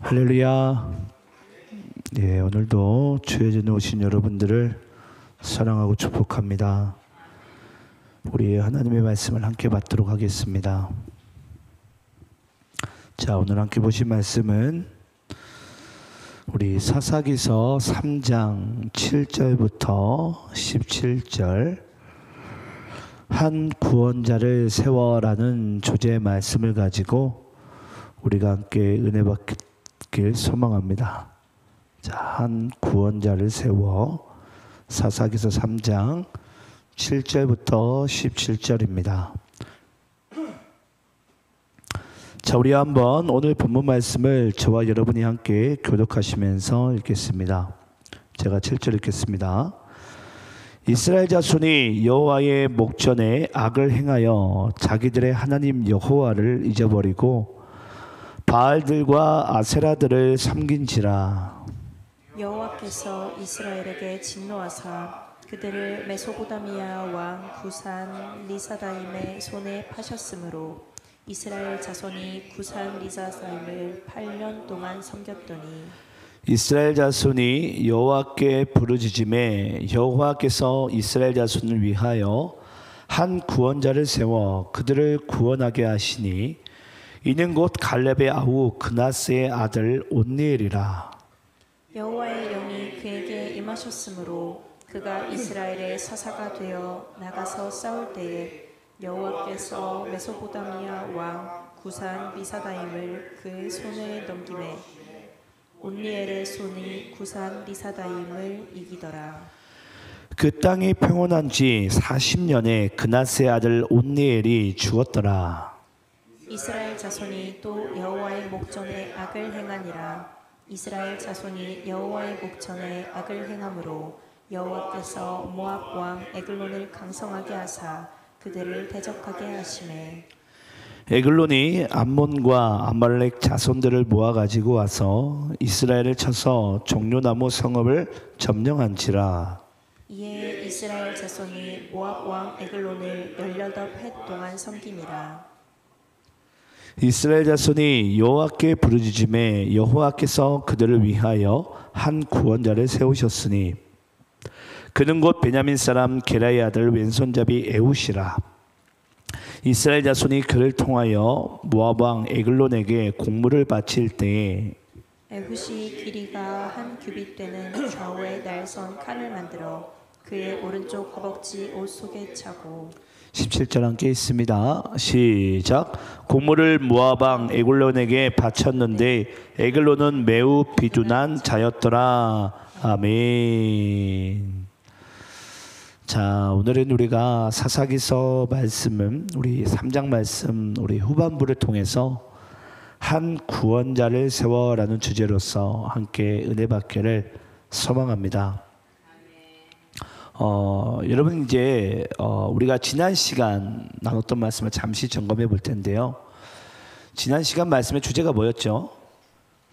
할렐루야. 예, 오늘도 주의 전에 오신 여러분들을 사랑하고 축복합니다. 우리 하나님의 말씀을 함께 받도록 하겠습니다. 자, 오늘 함께 보신 말씀은 우리 사사기서 3장 7절부터 17절 한 구원자를 세워라는 주제의 말씀을 가지고 우리가 함께 은혜 받길 소망합니다. 자, 한 구원자를 세워. 사사기서 3장 7절부터 17절입니다. 자, 우리 한번 오늘 본문 말씀을 저와 여러분이 함께 교독하시면서 읽겠습니다. 제가 7절 읽겠습니다. 이스라엘 자손이 여호와의 목전에 악을 행하여 자기들의 하나님 여호와를 잊어버리고 바알들과 아세라들을 섬긴지라. 여호와께서 이스라엘에게 진노하사 그들을 메소포타미아 왕 구산 리사다임의 손에 파셨으므로 이스라엘 자손이 구산 리사다임을 8년 동안 섬겼더니 이스라엘 자손이 여호와께 부르짖음에 여호와께서 이스라엘 자손을 위하여 한 구원자를 세워 그들을 구원하게 하시니 이는 곧 갈렙의 아우 그나스의 아들 온니엘이라. 여호와의 영이 그에게 임하셨으므로 그가 이스라엘의 사사가 되어 나가서 싸울 때에 여호와께서 메소포타미아 왕 구산 리사다임을 그의 손에 넘기매 온니엘의 손이 구산 리사다임을 이기더라. 그 땅이 평온한 지 40년에 그나스의 아들 온니엘이 죽었더라. 이스라엘 자손이 또 여호와의 목전에 악을 행하니라. 이스라엘 자손이 여호와의 목전에 악을 행함으로 여호와께서 모압 왕 에글론을 강성하게 하사 그들을 대적하게 하시매 에글론이 암몬과 아말렉 자손들을 모아 가지고 와서 이스라엘을 쳐서 종려나무 성읍을 점령한지라. 이에 이스라엘 자손이 모압 왕 에글론을 18해 동안 섬김이라. 이스라엘 자손이 여호와께 부르짖음에 여호와께서 그들을 위하여 한 구원자를 세우셨으니 그는 곧 베냐민 사람 게라의 아들 왼손잡이 에훗이라. 이스라엘 자손이 그를 통하여 모압 왕 에글론에게 공물을 바칠 때에 에훗이 길이가 한 규빗 되는 좌우에 날선 칼을 만들어 그의 오른쪽 허벅지 옷 속에 차고 17절 함께 있습니다. 시작. 공물을 모압 왕 에글론에게 바쳤는데 에글론은 매우 비둔한 자였더라. 아멘. 자, 오늘은 우리가 사사기서 말씀은 우리 3장 말씀 우리 후반부를 통해서 한 구원자를 세워라는 주제로서 함께 은혜 받기를 소망합니다. 여러분 이제 우리가 지난 시간 나눴던 말씀을 잠시 점검해 볼 텐데요. 지난 시간 말씀의 주제가 뭐였죠?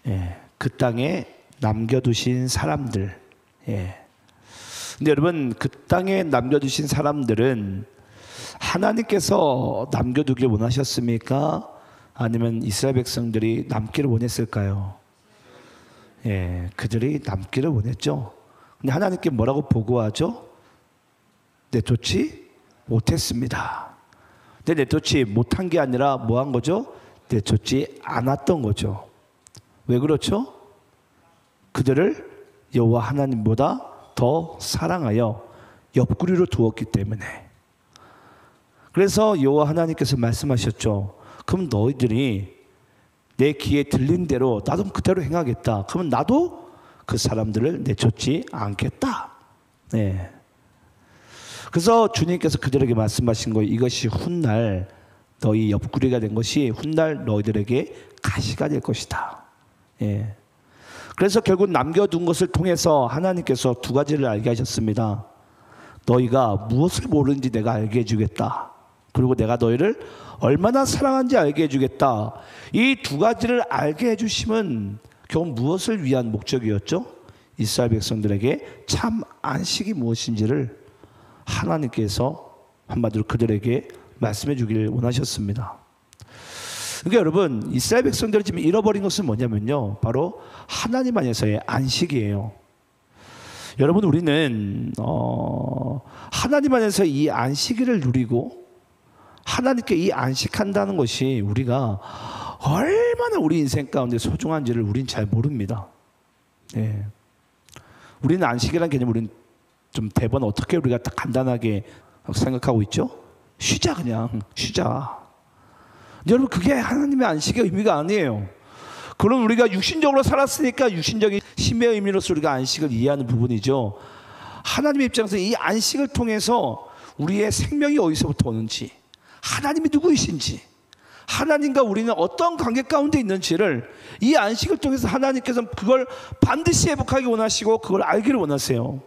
예, 그 땅에 남겨두신 사람들. 예. 근데 여러분 그 땅에 남겨두신 사람들은 하나님께서 남겨두길 원하셨습니까? 아니면 이스라엘 백성들이 남기를 원했을까요? 예, 그들이 남기를 원했죠. 근데 하나님께 뭐라고 보고하죠? 내쫓지 못했습니다. 근데 내쫓지 못한 게 아니라 뭐 한 거죠? 내쫓지 않았던 거죠. 왜 그렇죠? 그들을 여호와 하나님보다 더 사랑하여 옆구리로 두었기 때문에. 그래서 여호와 하나님께서 말씀하셨죠. 그럼 너희들이 내 귀에 들린 대로 나도 그대로 행하겠다. 그러면 나도 그 사람들을 내쫓지 않겠다. 네. 그래서 주님께서 그들에게 말씀하신 거예요. 이것이 훗날 너희 옆구리가 된 것이 훗날 너희들에게 가시가 될 것이다. 예. 그래서 결국 남겨둔 것을 통해서 하나님께서 두 가지를 알게 하셨습니다. 너희가 무엇을 모르는지 내가 알게 해주겠다. 그리고 내가 너희를 얼마나 사랑하는지 알게 해주겠다. 이 두 가지를 알게 해주심은 결국 무엇을 위한 목적이었죠? 이스라엘 백성들에게 참 안식이 무엇인지를 하나님께서 한마디로 그들에게 말씀해 주기를 원하셨습니다. 그러니까 여러분, 이스라엘 백성들이 지금 잃어버린 것은 뭐냐면요, 바로 하나님 안에서의 안식이에요. 여러분, 우리는 하나님 안에서 이 안식일을 누리고 하나님께 이 안식한다는 것이 우리가 얼마나 우리 인생 가운데 소중한지를 우린 잘 모릅니다. 네. 우리는 안식이라는 개념, 우리는 좀 대번 어떻게 우리가 딱 간단하게 생각하고 있죠? 쉬자, 그냥 쉬자. 여러분, 그게 하나님의 안식의 의미가 아니에요. 그럼 우리가 육신적으로 살았으니까 육신적인 힘의 의미로서 우리가 안식을 이해하는 부분이죠. 하나님의 입장에서 이 안식을 통해서 우리의 생명이 어디서부터 오는지, 하나님이 누구이신지, 하나님과 우리는 어떤 관계 가운데 있는지를 이 안식을 통해서 하나님께서 그걸 반드시 회복하기 원하시고 그걸 알기를 원하세요.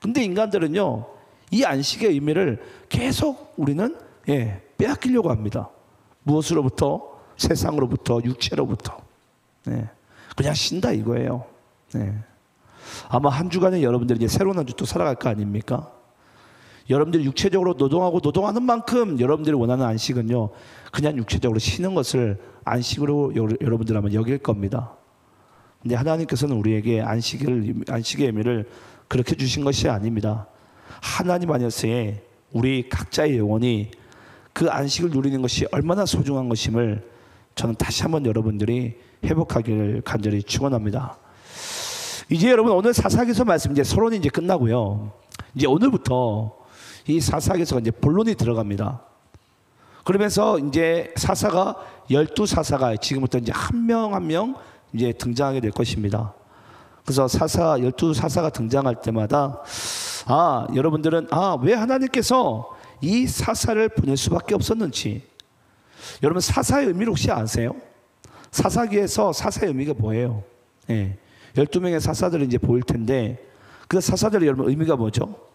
근데 인간들은요, 이 안식의 의미를 계속 우리는 빼앗기려고 합니다. 무엇으로부터? 세상으로부터, 육체로부터. 그냥 쉰다 이거예요. 아마 한 주간에 여러분들이 이제 새로운 한 주 또 살아갈 거 아닙니까? 여러분들이 육체적으로 노동하고 노동하는 만큼 여러분들이 원하는 안식은요, 그냥 육체적으로 쉬는 것을 안식으로 여러분들 아마 여길 겁니다. 근데 하나님께서는 우리에게 안식의 의미를 그렇게 주신 것이 아닙니다. 하나님 안에서의 우리 각자의 영혼이 그 안식을 누리는 것이 얼마나 소중한 것임을 저는 다시 한번 여러분들이 회복하기를 간절히 축원합니다. 이제 여러분, 오늘 사사기서 말씀 이제 서론이 이제 끝나고요. 이제 오늘부터 이 사사기서가 이제 본론이 들어갑니다. 그러면서 이제 사사가 12사사가 지금부터 이제 한 명 한 명 이제 등장하게 될 것입니다. 그래서 12사사가 등장할 때마다 여러분들은 왜 하나님께서 이 사사를 보낼 수밖에 없었는지, 여러분 사사의 의미를 혹시 아세요? 사사기에서 사사의 의미가 뭐예요? 12명의 사사들이 이제 보일 텐데, 그 사사들의 여러분 의미가 뭐죠?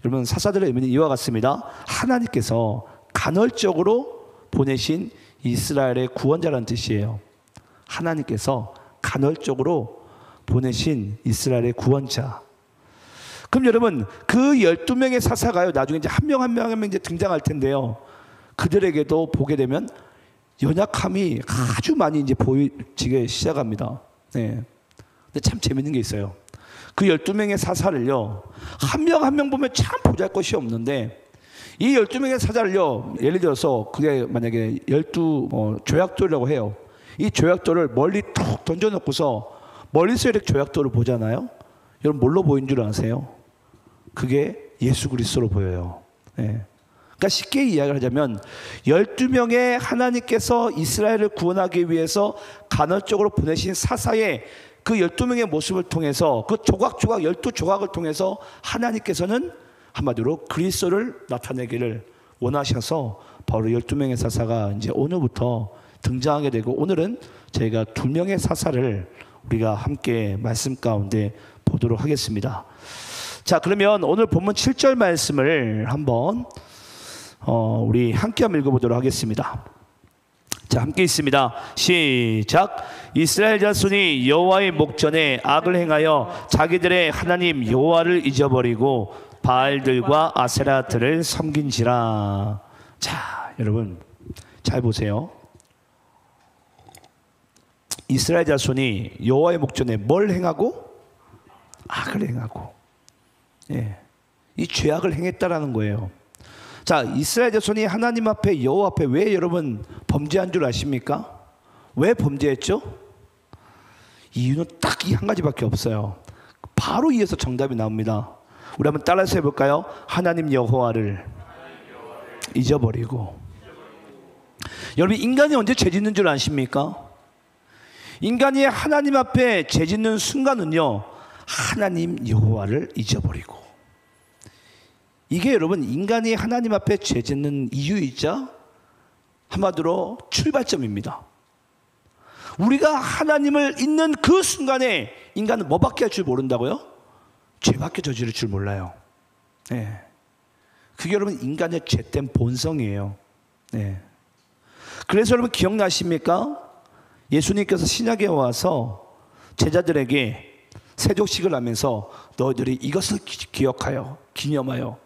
여러분, 사사들의 의미는 이와 같습니다. 하나님께서 간헐적으로 보내신 이스라엘의 구원자라는 뜻이에요. 하나님께서 간헐적으로 보내신 이스라엘의 구원자. 그럼 여러분, 그 12명의 사사가요, 나중에 이제 한 명 한 명 이제 등장할 텐데요. 그들에게도 보게 되면 연약함이 아주 많이 이제 보이기 시작합니다. 근데 참 재밌는 게 있어요. 그 12명의 사사를요, 한 명 한 명 보면 참 보잘것이 없는데, 이 12명의 사자를요, 예를 들어서 그게 만약에 12조약돌이라고 해요. 이 조약돌을 멀리 툭 던져놓고서 멀리서 이렇게 조약돌을 보잖아요. 여러분, 뭘로 보인 줄 아세요? 그게 예수 그리스도로 보여요. 그러니까 쉽게 이야기를 하자면 12명의 하나님께서 이스라엘을 구원하기 위해서 간헐적으로 보내신 사사의 그 12명의 모습을 통해서, 그 조각조각 12조각을 통해서 하나님께서는 한마디로 그리스도를 나타내기를 원하셔서 바로 12명의 사사가 이제 오늘부터 등장하게 되고, 오늘은 저희가 2명의 사사를 우리가 함께 말씀 가운데 보도록 하겠습니다. 자, 그러면 오늘 본문 7절 말씀을 한번 우리 함께 한번 읽어보도록 하겠습니다. 자, 함께 있습니다. 시작. 이스라엘 자손이 여호와의 목전에 악을 행하여 자기들의 하나님 여호와를 잊어버리고 바알들과 아세라들을 섬긴지라. 자, 여러분 잘 보세요. 이스라엘 자손이 여호와의 목전에 뭘 행하고? 악을 행하고. 이 죄악을 행했다라는 거예요. 자, 이스라엘 자손이 하나님 앞에, 여호와 앞에 왜 여러분 범죄한 줄 아십니까? 왜 범죄했죠? 이유는 딱 이 한 가지밖에 없어요. 바로 이어서 정답이 나옵니다. 우리 한번 따라서 해볼까요? 하나님 여호와를 잊어버리고. 여러분, 인간이 언제 죄 짓는 줄 아십니까? 인간이 하나님 앞에 죄 짓는 순간은요, 하나님 여호와를 잊어버리고. 이게 여러분, 인간이 하나님 앞에 죄 짓는 이유이자 한마디로 출발점입니다. 우리가 하나님을 잊는 그 순간에 인간은 뭐밖에 할 줄 모른다고요? 죄밖에 저지를 줄 몰라요. 그게 여러분 인간의 죄된 본성이에요. 그래서 여러분 기억나십니까? 예수님께서 신약에 와서 제자들에게 세족식을 하면서 너희들이 이것을 기억하여 기념하여,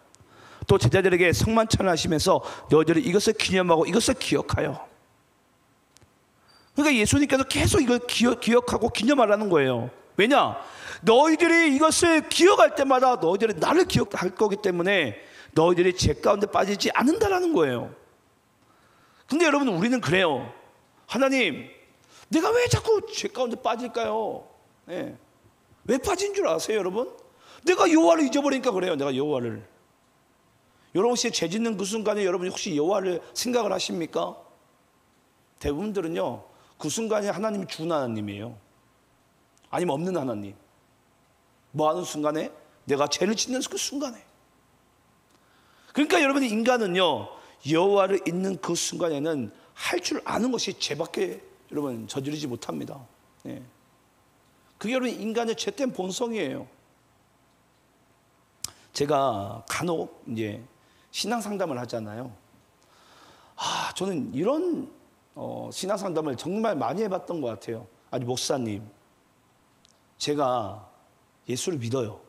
또 제자들에게 성만찬을 하시면서 너희들이 이것을 기념하고 이것을 기억하여. 그러니까 예수님께서 계속 이걸 기억하고 기념하라는 거예요. 왜냐? 너희들이 이것을 기억할 때마다 너희들이 나를 기억할 거기 때문에 너희들이 죄 가운데 빠지지 않는다라는 거예요. 근데 여러분, 우리는 그래요. 하나님, 내가 왜 자꾸 죄 가운데 빠질까요? 네. 왜 빠진 줄 아세요, 여러분? 내가 여호와를 잊어버리니까 그래요. 내가 여호와를. 여러분 혹시 죄 짓는 그 순간에 여러분이 혹시 여호와를 생각을 하십니까? 대부분들은요, 그 순간에 하나님이 죽은 하나님이에요. 아니면 없는 하나님. 뭐 하는 순간에? 내가 죄를 짓는 그 순간에. 그러니까 여러분, 인간은요, 여호와를 잊는 그 순간에는 할 줄 아는 것이 죄밖에 여러분 저지르지 못합니다. 예. 그게 여러분 인간의 죄된 본성이에요. 제가 간혹 이제 신앙 상담을 하잖아요. 저는 이런 신앙 상담을 정말 많이 해봤던 것 같아요. 아니, 목사님, 제가 예수를 믿어요.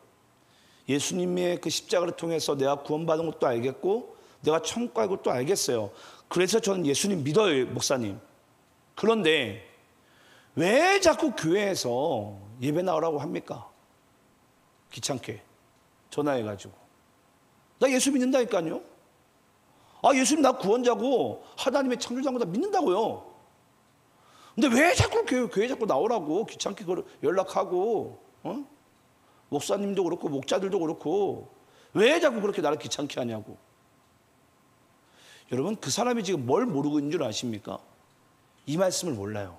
예수님의 그 십자가를 통해서 내가 구원받은 것도 알겠고 내가 천국 갈 것도 알겠어요. 그래서 저는 예수님 믿어요, 목사님. 그런데 왜 자꾸 교회에서 예배 나오라고 합니까? 귀찮게 전화해가지고. 나 예수 믿는다니까요. 예수님 나 구원자고 하나님의 창조자고 다 믿는다고요. 근데 왜 자꾸 교회 자꾸 나오라고 귀찮게 연락하고, 목사님도 그렇고 목자들도 그렇고 왜 자꾸 그렇게 나를 귀찮게 하냐고. 여러분, 그 사람이 지금 뭘 모르고 있는 줄 아십니까? 이 말씀을 몰라요.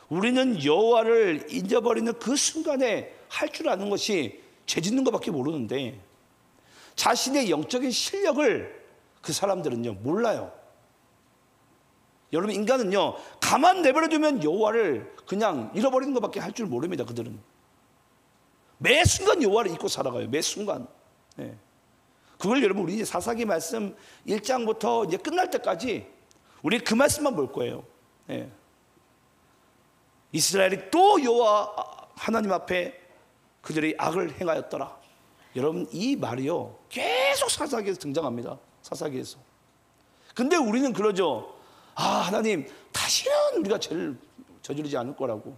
우리는 여호와를 잊어버리는 그 순간에 할 줄 아는 것이 죄 짓는 것밖에 모르는데 자신의 영적인 실력을 그 사람들은요 몰라요. 여러분, 인간은요 가만 내버려두면 여호와를 그냥 잃어버리는 것밖에 할 줄 모릅니다. 그들은 매 순간 여호와를 잊고 살아가요. 매 순간. 네. 그걸 여러분, 우리 이제 사사기 말씀 1장부터 이제 끝날 때까지 우리 그 말씀만 볼 거예요. 네. 이스라엘이 또 여호와 하나님 앞에 그들이 악을 행하였더라. 여러분, 이 말이요 계속 사사기에서 등장합니다. 사사기에서. 근데 우리는 그러죠. 하나님, 다시는 우리가 죄를 저지르지 않을 거라고.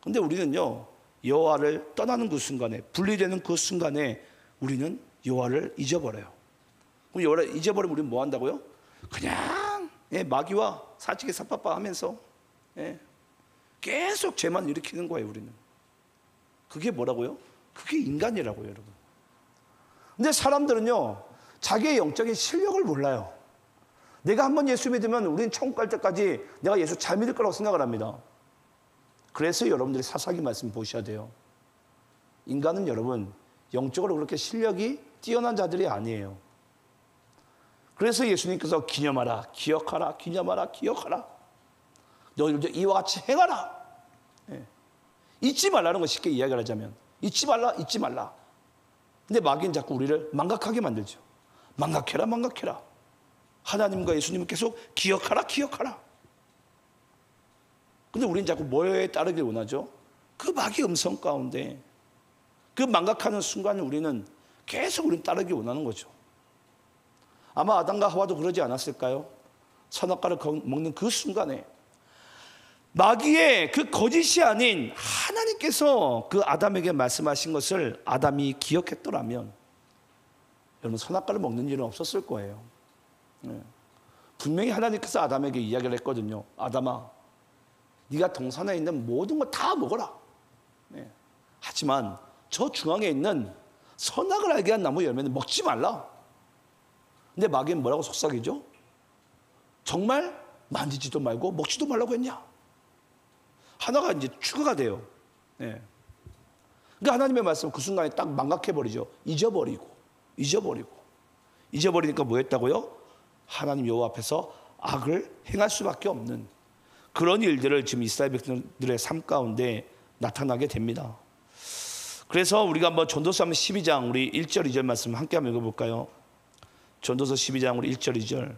근데 우리는요 여호와를 떠나는 그 순간에, 분리되는 그 순간에 우리는 여호와를 잊어버려요. 그럼 여호와를 잊어버리면 우리는 뭐 한다고요? 그냥 마귀와 사직에 삽바빠 하면서 계속 죄만 일으키는 거예요. 우리는. 그게 뭐라고요? 그게 인간이라고요, 여러분. 근데 사람들은요 자기의 영적인 실력을 몰라요. 내가 한번 예수 믿으면 우리는 천국 갈 때까지 내가 예수 잘 믿을 거라고 생각을 합니다. 그래서 여러분들이 사사기 말씀 보셔야 돼요. 인간은 여러분 영적으로 그렇게 실력이 뛰어난 자들이 아니에요. 그래서 예수님께서 기념하라, 기억하라, 기념하라, 기억하라. 너희들도 이와 같이 행하라. 잊지 말라는 거, 쉽게 이야기를 하자면 잊지 말라, 잊지 말라. 근데 마귀는 자꾸 우리를 망각하게 만들죠. 망각해라, 망각해라. 하나님과 예수님은 계속 기억하라, 기억하라. 근데 우리는 자꾸 뭐에 따르길 원하죠? 그 마귀의 음성 가운데 그 망각하는 순간에 우리는 계속 우리는 따르기 원하는 거죠. 아마 아담과 하와도 그러지 않았을까요? 선악과를 먹는 그 순간에 마귀의 그 거짓이 아닌 하나님께서 그 아담에게 말씀하신 것을 아담이 기억했더라면 여러분, 선악과를 먹는 일은 없었을 거예요. 분명히 하나님께서 아담에게 이야기를 했거든요. 아담아, 네가 동산에 있는 모든 거 다 먹어라. 하지만 저 중앙에 있는 선악을 알게 한 나무 열매는 먹지 말라. 근데 마귀는 뭐라고 속삭이죠? 정말 만지지도 말고 먹지도 말라고 했냐? 하나가 이제 추가가 돼요. 그러니까 하나님의 말씀 그 순간에 딱 망각해버리죠. 잊어버리니까 뭐 했다고요? 하나님 여호와 앞에서 악을 행할 수밖에 없는 그런 일들을 지금 이스라엘 백성들의 삶 가운데 나타나게 됩니다. 그래서 우리가 한번 전도서 12장 우리 1절 2절 말씀 함께 한번 읽어볼까요? 전도서 12장 우리 1절 2절,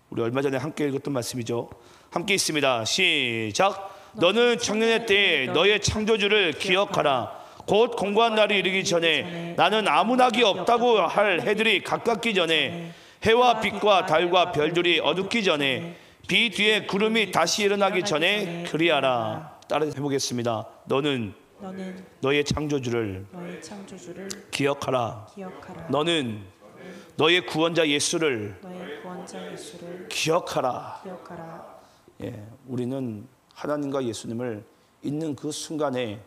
우리 얼마 전에 함께 읽었던 말씀이죠. 함께 있습니다. 시작. 너는 청년의 때에 너의 창조주를 기억하라. 곧 공고한 날이 이르기 전에 나는 아무 낙이 없다고 할 해들이 가깝기 전에 해와 빛과 달과 별들이 어둡기 전에 비 뒤에 구름이 다시 일어나기 전에 그리하라. 따라 해보겠습니다. 너는 너의 창조주를 기억하라. 너는 너의 구원자 예수를 기억하라. 예, 우리는 하나님과 예수님을 있는 그 순간에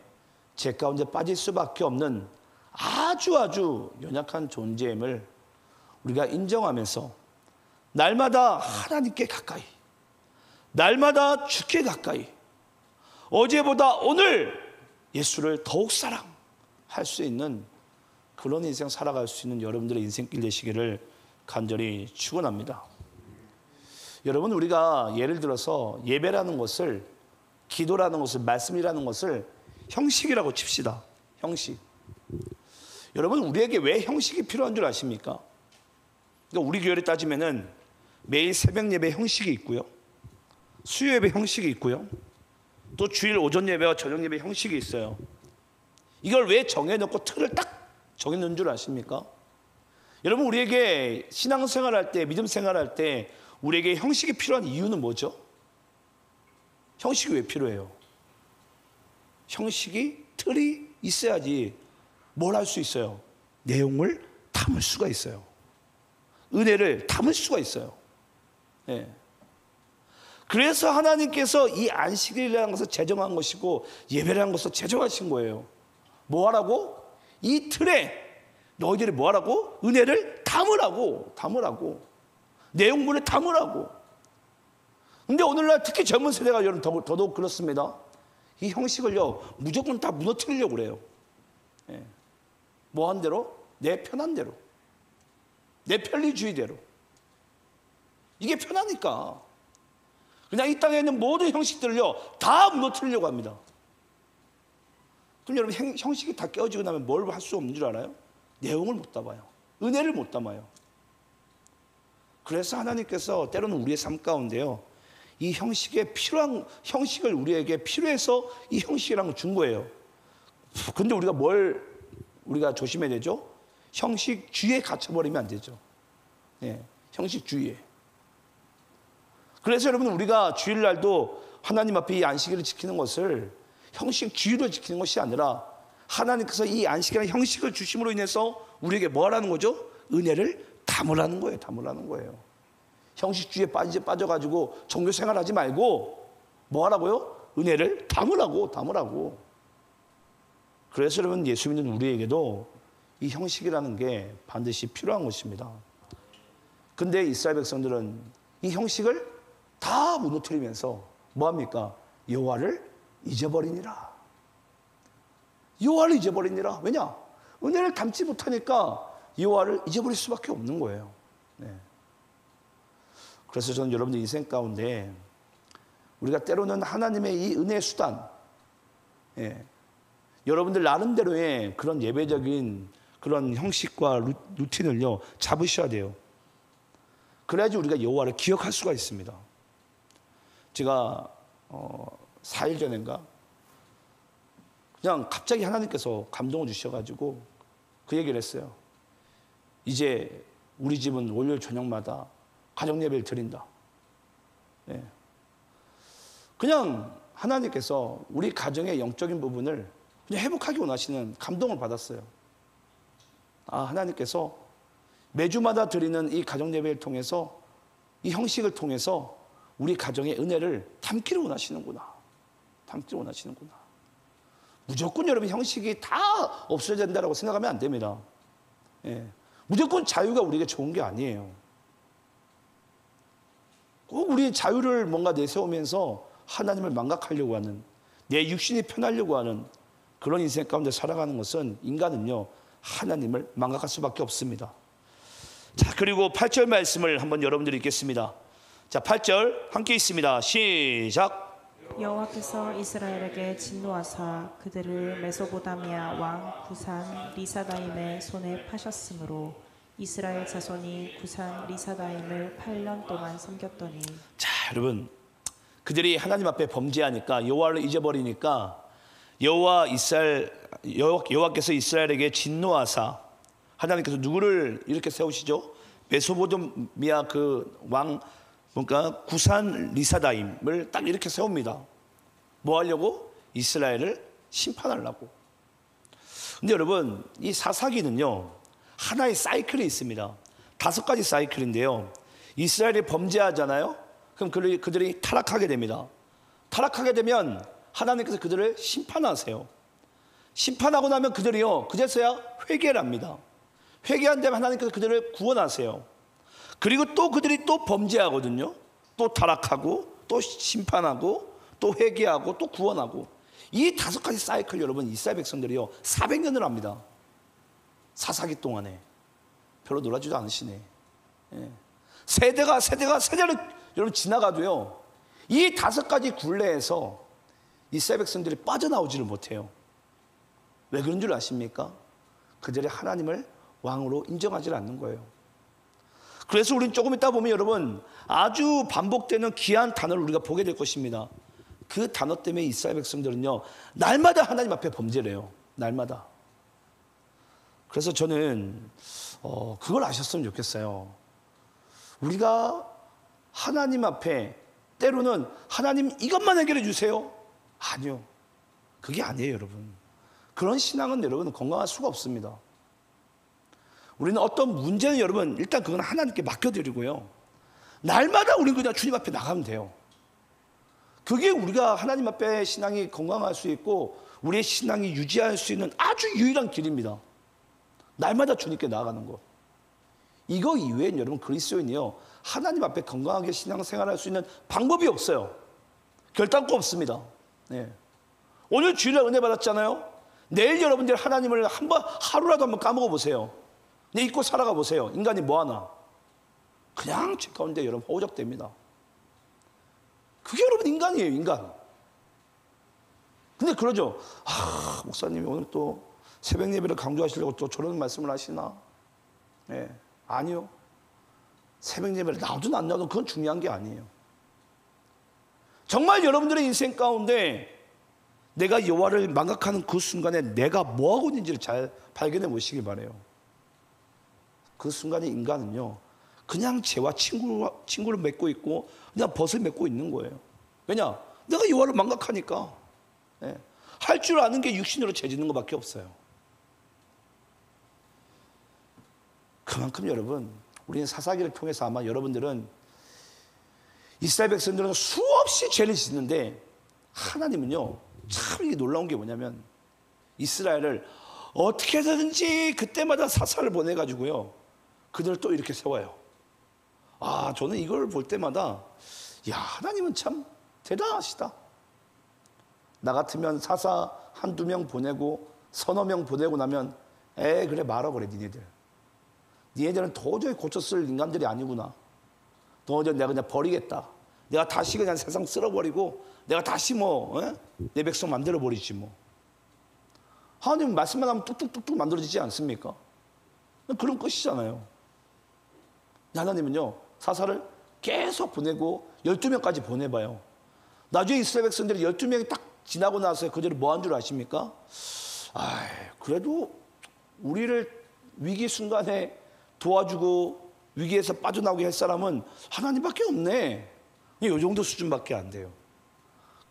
죄 가운데 빠질 수밖에 없는 아주 연약한 존재임을 우리가 인정하면서 날마다 하나님께 가까이, 날마다 주께 가까이, 어제보다 오늘 예수를 더욱 사랑할 수 있는 그런 인생 살아갈 수 있는 여러분들의 인생길 되시기를 간절히 축원합니다. 여러분, 우리가 예를 들어서 예배라는 것을, 기도라는 것을, 말씀이라는 것을 형식이라고 칩시다. 형식. 여러분, 우리에게 왜 형식이 필요한 줄 아십니까? 그러니까 우리 교회를 따지면은 매일 새벽 예배 형식이 있고요, 수요 예배 형식이 있고요, 또 주일 오전 예배와 저녁 예배 형식이 있어요. 이걸 왜 정해놓고 틀을 딱 정해놓은 줄 아십니까? 여러분, 우리에게 신앙생활할 때, 믿음 생활할 때 우리에게 형식이 필요한 이유는 뭐죠? 형식이 왜 필요해요? 형식이, 틀이 있어야지 뭘 할 수 있어요? 내용을 담을 수가 있어요. 은혜를 담을 수가 있어요. 네. 그래서 하나님께서 이 안식일이라는 것을 제정한 것이고 예배라는 것을 제정하신 거예요. 뭐 하라고? 이 틀에 너희들이 뭐 하라고? 은혜를 담으라고. 내용물을 담으라고. 근데 오늘날 특히 젊은 세대가 여러분 더더욱 그렇습니다. 이 형식을요 무조건 다 무너뜨리려고 그래요. 예. 뭐 한 대로? 내 편한 대로, 내 편리주의대로. 이게 편하니까 그냥 이 땅에 있는 모든 형식들을요 다 무너뜨리려고 합니다. 그럼 여러분, 형식이 다 깨어지고 나면 뭘 할 수 없는 줄 알아요? 내용을 못 담아요. 은혜를 못 담아요. 그래서 하나님께서 때로는 우리의 삶 가운데요 이 형식에 필요한, 형식을 우리에게 필요해서 이 형식이라는 걸 준 거예요. 근데 우리가 조심해야 되죠? 형식주의에 갇혀버리면 안 되죠. 예, 형식주의에. 그래서 여러분, 우리가 주일날도 하나님 앞에 이 안식일을 지키는 것을 형식주의로 지키는 것이 아니라 하나님께서 이 안식이라는 형식을 주심으로 인해서 우리에게 뭐 하라는 거죠? 은혜를 담으라는 거예요. 형식주의에 빠져가지고 종교 생활하지 말고 뭐 하라고요? 은혜를 담으라고. 그래서 여러분, 예수 믿는 우리에게도 이 형식이라는 게 반드시 필요한 것입니다. 근데 이스라엘 백성들은 이 형식을 다 무너뜨리면서 뭐합니까? 여호와를 잊어버리니라. 왜냐? 은혜를 담지 못하니까 여호와를 잊어버릴 수밖에 없는 거예요. 네. 그래서 저는 여러분들 인생 가운데 우리가 때로는 하나님의 이 은혜의 수단, 여러분들 나름대로의 그런 예배적인 그런 형식과 루틴을요 잡으셔야 돼요. 그래야지 우리가 여호와를 기억할 수가 있습니다. 제가 4일 전인가 그냥 갑자기 하나님께서 감동을 주셔가지고 그 얘기를 했어요. 이제 우리 집은 월요일 저녁마다 가정 예배를 드린다. 네. 그냥 하나님께서 우리 가정의 영적인 부분을 그냥 회복하기 원하시는 감동을 받았어요. 하나님께서 매주마다 드리는 이 가정 예배를 통해서, 이 형식을 통해서 우리 가정의 은혜를 담기를 원하시는구나. 무조건 여러분 형식이 다 없어져야 된다고 생각하면 안 됩니다. 무조건 자유가 우리에게 좋은 게 아니에요. 꼭 우리 자유를 뭔가 내세우면서 하나님을 망각하려고 하는, 내 육신이 편하려고 하는 그런 인생 가운데 살아가는 것은, 인간은요 하나님을 망각할 수밖에 없습니다. 자, 그리고 8절 말씀을 한번 여러분들이 읽겠습니다. 자, 8절 함께 있습니다. 시작. 여호와께서 이스라엘에게 진노하사 그들을 메소보다미아 왕 구산 리사다임의 손에 파셨으므로 이스라엘 자손이 구산 리사다임을 8년 동안 섬겼더니. 자, 여러분, 그들이 하나님 앞에 범죄하니까, 여호와를 잊어버리니까 여호와께서 이스라엘에게 진노하사, 하나님께서 누구를 이렇게 세우시죠? 메소보다미아 그 왕 그러니까 구산 리사다임을 딱 이렇게 세웁니다. 뭐 하려고? 이스라엘을 심판하려고. 근데 여러분, 이 사사기는요, 하나의 사이클이 있습니다. 5가지 사이클인데요. 이스라엘이 범죄하잖아요. 그럼 그들이 타락하게 됩니다. 타락하게 되면 하나님께서 그들을 심판하세요. 심판하고 나면 그들이요, 그제서야 회개를 합니다. 회개한 다음에 하나님께서 그들을 구원하세요. 그리고 또 그들이 또 범죄하거든요. 또 타락하고, 또 심판하고, 또 회개하고, 또 구원하고. 이 5가지 사이클 여러분, 이스라엘 백성들이요 400년을 합니다. 사사기 동안에. 별로 놀라지도 않으시네. 예. 세대를 여러분 지나가도요, 이 5가지 굴레에서 이스라엘 백성들이 빠져나오지를 못해요. 왜 그런 줄 아십니까? 그들이 하나님을 왕으로 인정하지 않는 거예요. 그래서 우리는 조금 있다 보면 여러분, 아주 반복되는 귀한 단어를 우리가 보게 될 것입니다. 그 단어 때문에 이스라엘 백성들은요, 날마다 하나님 앞에 범죄를 해요. 날마다. 그래서 저는 그걸 아셨으면 좋겠어요. 우리가 하나님 앞에 때로는 하나님 이것만 해결해 주세요. 아니요. 그게 아니에요, 여러분. 그런 신앙은 여러분 건강할 수가 없습니다. 우리는 어떤 문제는 여러분 일단 그건 하나님께 맡겨드리고요, 날마다 우리는 그냥 주님 앞에 나가면 돼요. 그게 우리가 하나님 앞에 신앙이 건강할 수 있고 우리의 신앙이 유지할 수 있는 아주 유일한 길입니다. 날마다 주님께 나아가는 것. 이거 이외엔 여러분 그리스도인이요, 하나님 앞에 건강하게 신앙생활할 수 있는 방법이 없어요. 결단코 없습니다. 네. 오늘 주일날 은혜 받았잖아요. 내일 여러분들 하나님을 하루라도 한번 까먹어 보세요. 내 잊고 살아가 보세요. 인간이 뭐하나? 그냥 죄 가운데 여러분 허우적됩니다. 그게 여러분 인간이에요, 인간. 근데 그러죠. 목사님이 오늘 또 새벽 예배를 강조하시려고 또 저런 말씀을 하시나? 네. 아니요. 새벽 예배를 나오든 안 나오든 그건 중요한 게 아니에요. 정말 여러분들의 인생 가운데 내가 여호와를 망각하는 그 순간에 내가 뭐하고 있는지를 잘 발견해 보시기 바라요. 그 순간에 인간은요, 그냥 죄와 친구를 맺고 있고 그냥 벗을 맺고 있는 거예요. 왜냐? 내가 여호와를 망각하니까. 네. 할 줄 아는 게 육신으로 죄짓는 것밖에 없어요. 그만큼 여러분, 우리는 사사기를 통해서 아마 여러분들은 이스라엘 백성들은 수없이 죄를 짓는데 하나님은요, 참 이게 놀라운 게 뭐냐면 이스라엘을 어떻게 해서든지 그때마다 사사를 보내가지고요, 그들을 또 이렇게 세워요. 저는 이걸 볼 때마다 하나님은 참 대단하시다. 나 같으면 사사 한두 명 보내고 서너 명 보내고 나면 그래 말아버려. 니네들은 도저히 고쳐쓸 인간들이 아니구나. 도저히 내가 그냥 버리겠다. 내가 다시 그냥 세상 쓸어버리고 내가 다시 내 백성 만들어버리지 뭐. 하나님 말씀만 하면 뚝뚝뚝뚝 만들어지지 않습니까? 그런 것이잖아요. 하나님은요, 사사를 계속 보내고 12명까지 보내봐요. 나중에 이스라엘 백성들이 12명이 딱 지나고 나서 그들이 뭐 한 줄 아십니까? 그래도 우리를 위기 순간에 도와주고 위기에서 빠져나오게 할 사람은 하나님밖에 없네. 이 정도 수준밖에 안 돼요.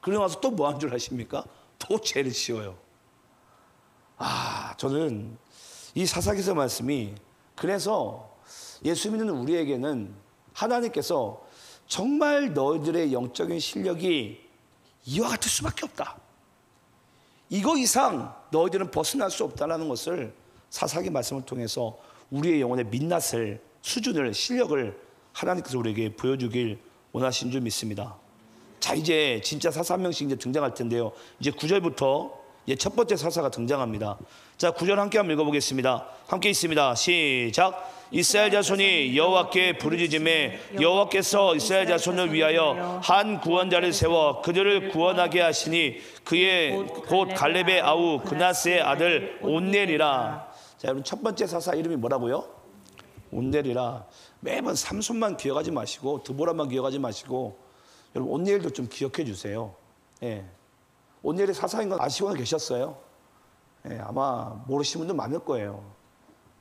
그러고 나서 또 뭐 한 줄 아십니까? 또 죄를 지어요. 저는 이 사사기서 말씀이, 그래서 예수 믿는 우리에게는 하나님께서 정말 너희들의 영적인 실력이 이와 같을 수밖에 없다, 이거 이상 너희들은 벗어날 수 없다는 것을 사사기 말씀을 통해서 우리의 영혼의 민낯을, 수준을, 실력을 하나님께서 우리에게 보여주길 원하신 줄 믿습니다. 자, 이제 진짜 사사 한 명씩 이제 등장할 텐데요. 이제 9절부터 첫 번째 사사가 등장합니다. 자, 9절 함께 한번 읽어보겠습니다. 함께 있습니다. 시작. 이스라엘 자손이 여호와께 부르짖음에 여호와께서 이스라엘 자손을 위하여 한 구원자를 세워 그들을 구원하게 하시니 그의 곧 갈렙의 아우 그나스의 아들 온넬이라. 자, 여러분 첫 번째 사사 이름이 뭐라고요? 온넬이라. 매번 삼손만 기억하지 마시고 드보라만 기억하지 마시고 여러분 온넬도 좀 기억해 주세요. 온넬이 사사인 건 아시고 계셨어요? 아마 모르시는 분도 많을 거예요.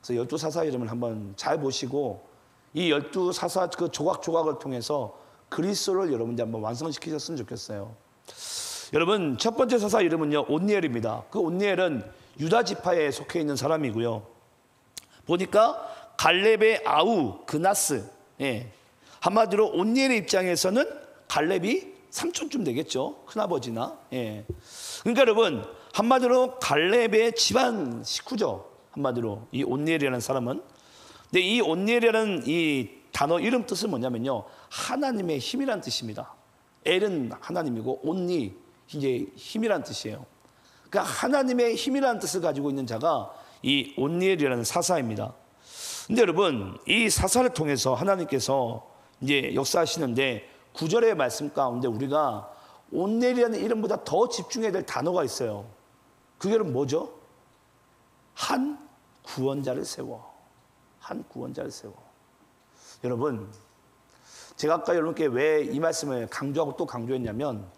그래서 12사사 이름을 한번 잘 보시고 이 12사사 그 조각조각을 통해서 그리스도를 여러분들 한번 완성시키셨으면 좋겠어요. 여러분 첫 번째 사사 이름은요 온니엘입니다. 그 온니엘은 유다 지파에 속해 있는 사람이고요. 보니까 갈렙의 아우 그나스, 예. 한마디로 온니엘의 입장에서는 갈렙이 삼촌쯤 되겠죠. 큰아버지나. 예. 그러니까 여러분 한마디로 갈렙의 집안 식구죠. 한마디로 이 온니엘이라는 사람은. 근데 이 온니엘이라는 이 단어 이름 뜻은 뭐냐면요, 하나님의 힘이란 뜻입니다. 엘은 하나님이고 온니 이제 힘이란 뜻이에요. 그러니까 하나님의 힘이라는 뜻을 가지고 있는 자가 이 온니엘이라는 사사입니다. 근데 여러분 이 사사를 통해서 하나님께서 이제 역사하시는데 9절의 말씀 가운데 우리가 온니엘이라는 이름보다 더 집중해야 될 단어가 있어요. 그게 뭐죠? 한 구원자를 세워. 한 구원자를 세워. 여러분 제가 아까 여러분께 왜 이 말씀을 강조하고 또 강조했냐면